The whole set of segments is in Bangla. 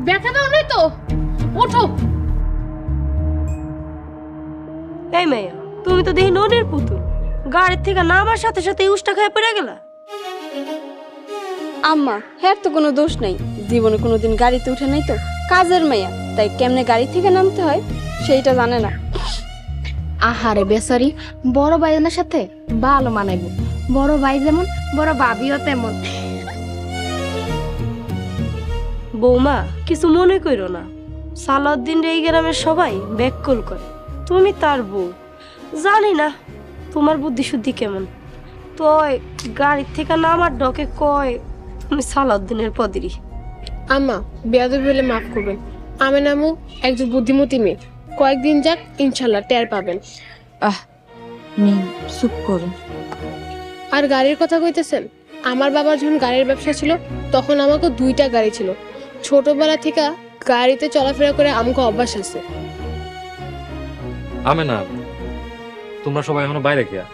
ব্যথা পাও নাই তো? ওঠো। এই মাইয়া, তুমি তো দেখি ননির পুতুল, গাড়ির থেকে নামার সাথে সাথে উষ্টা খেয়ে পড়ে গেলা। আম্মা হ্যাঁ তো কোনো দোষ নাই, জীবনে কোনোদিন গাড়িতে উঠে নাই তো, কাজের মেয়া, তাই কেমনে গাড়ি থেকে নামতে হয় সেইটা জানে না। আহারে বেচারি, বড় ভাইজনের সাথে ভালো মানাইব। বড় ভাই যেমন, বড় ভাবিও তেমন। বৌমা কিছু মনে করো না, সালাউদ্দিন এই গ্রামের সবাই ব্যাককল করে, তুমি তার বউ। জানি না তোমার বুদ্ধি শুদ্ধি কেমন, তো গাড়ির থেকে নামার ডকে কয় তুমি সালাউদ্দিনের পদেরই। আম্মা বেয়াদবি বলে মাফ করবেন, আমি নামু একজন বুদ্ধিমতী মেয়ে, কয়েকদিন যাক ইনশাল্লাহ টের পাবেন। চুপ করুন। আর গাড়ির কথা কইতেছেন, আমার বাবার যখন গাড়ির ব্যবসা ছিল তখন আমাকে 2টা গাড়ি ছিল। ছোটবেলা থেকে গাড়িতে চলাফেরা করে আমাকে অভ্যাস আছে। আমি না, তোমরা সবাই এখনো বাইরে গিয়া,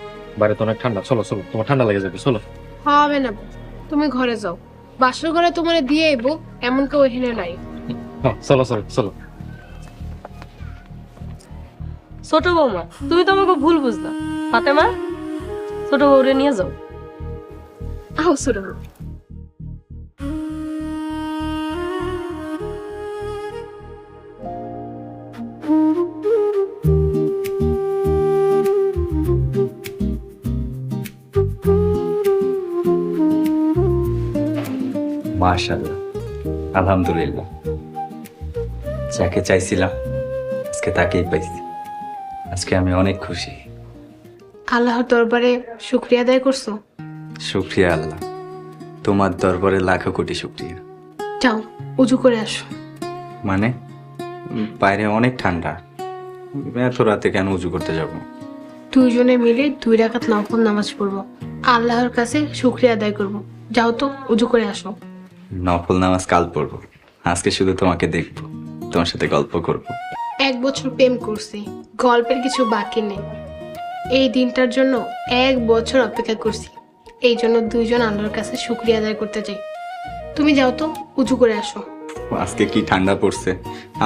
বাইরে তো অনেক ঠান্ডা, চলো চলো, তোমার ঠান্ডা লেগে যাবে, চলো। হবে না, তুমি ঘরে যাও, বাসর ঘরে তোমার দিয়ে এবো এমন কেউ এখানে নাই। হ্যাঁ চলো চলো চলো। ছোট বৌমা তুমি তো আমাকে ভুল বুঝলা, ফাতেমা ছোট বউরে নিয়ে যাও। আহ শুরু। মাশাআল্লাহ, আলহামদুলিল্লাহ, যাকে চাইছিলাম আজকে তাকেই পাইছি। আজকে আমি অনেক খুশি। আল্লাহর দরবারে শুকরিয়া আদায় করছো? শুক্রিয়া আল্লাহ, তোমার দরবারে লাখো কোটি শুক্রিয়া। যাও উজু করে আসো। মানে বাইরে অনেক ঠান্ডা, এত রাতে কেন উজু করতে যাব? দুইজনে মিলে 2 রাকাত নফল নামাজ পড়বো, আল্লাহর কাছে শুকরিয়া আদায় করব। যাও তো উজু করে আসো। নফল নামাজ কাল পড়বো, আজকে শুধু তোমাকে দেখবো, তোমার সাথে গল্প করব। 1 বছর প্রেম করছি, গল্পের কিছু বাকি নেই। এই দিনটার জন্য 1 বছর অপেক্ষা করছি, এই জন্য দুইজন আল্লাহর কাছে শুকরিয়া আদায় করতে চাই। তুমি যাও তো উজু করে আসো। আজকে কি ঠান্ডা পড়ছে,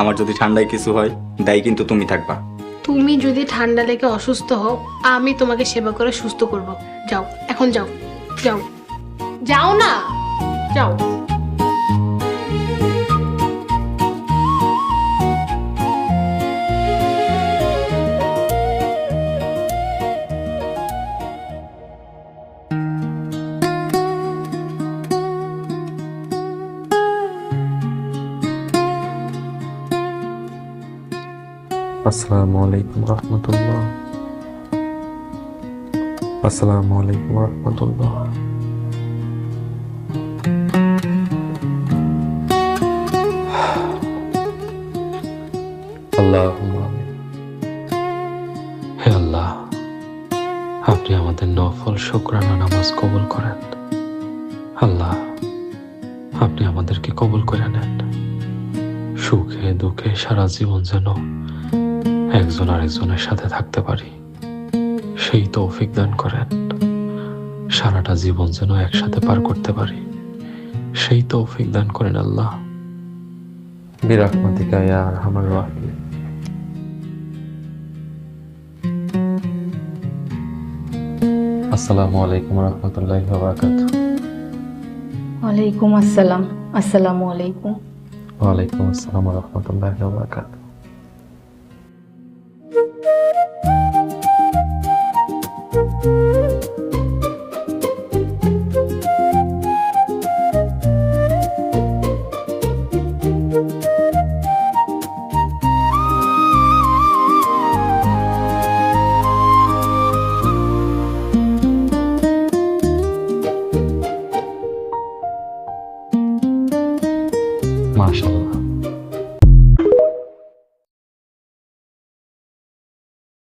আমার যদি ঠান্ডায় কিছু হয় দায়ী কিন্তু তুমি থাকবা। তুমি যদি ঠান্ডা লেগে অসুস্থ হও, আমি তোমাকে সেবা করে সুস্থ করব। যাও এখন যাও, যাও যাও না, যাও। আসসালামু আলাইকুম রহমতুল্লাহ। আসসালামু আলাইকুম রহমতুল্লাহ। আল্লাহুম্মা আমিন। হে আল্লাহ, আপনি আমাদের নফল শুকরানা নামাজ কবুল করেন। আল্লাহ, আপনি আমাদেরকে কবুল করে নেন। সুখে দুঃখে সারা জীবন যেন একজন আরেকজনের সাথে থাকতে পারি, সেই তৌফিক দান করেন। সারাটা জীবন যেন একসাথে পার করতে পারি, সেই তৌফিক দান করেন আল্লাহ। বিরহমাতিকা ইয়া আরহামার রাহিমিন। আসসালামু আলাইকুম রহমতুল্লাহি ওয়া বারাকাতুহু। ওয়ালাইকুম আসসালাম। আসসালামু আলাইকুম। ওয়ালাইকুম আসসালাম ওয়া রাহমাতুল্লাহি ওয়া বারাকাতুহু। মাশাআল্লাহ,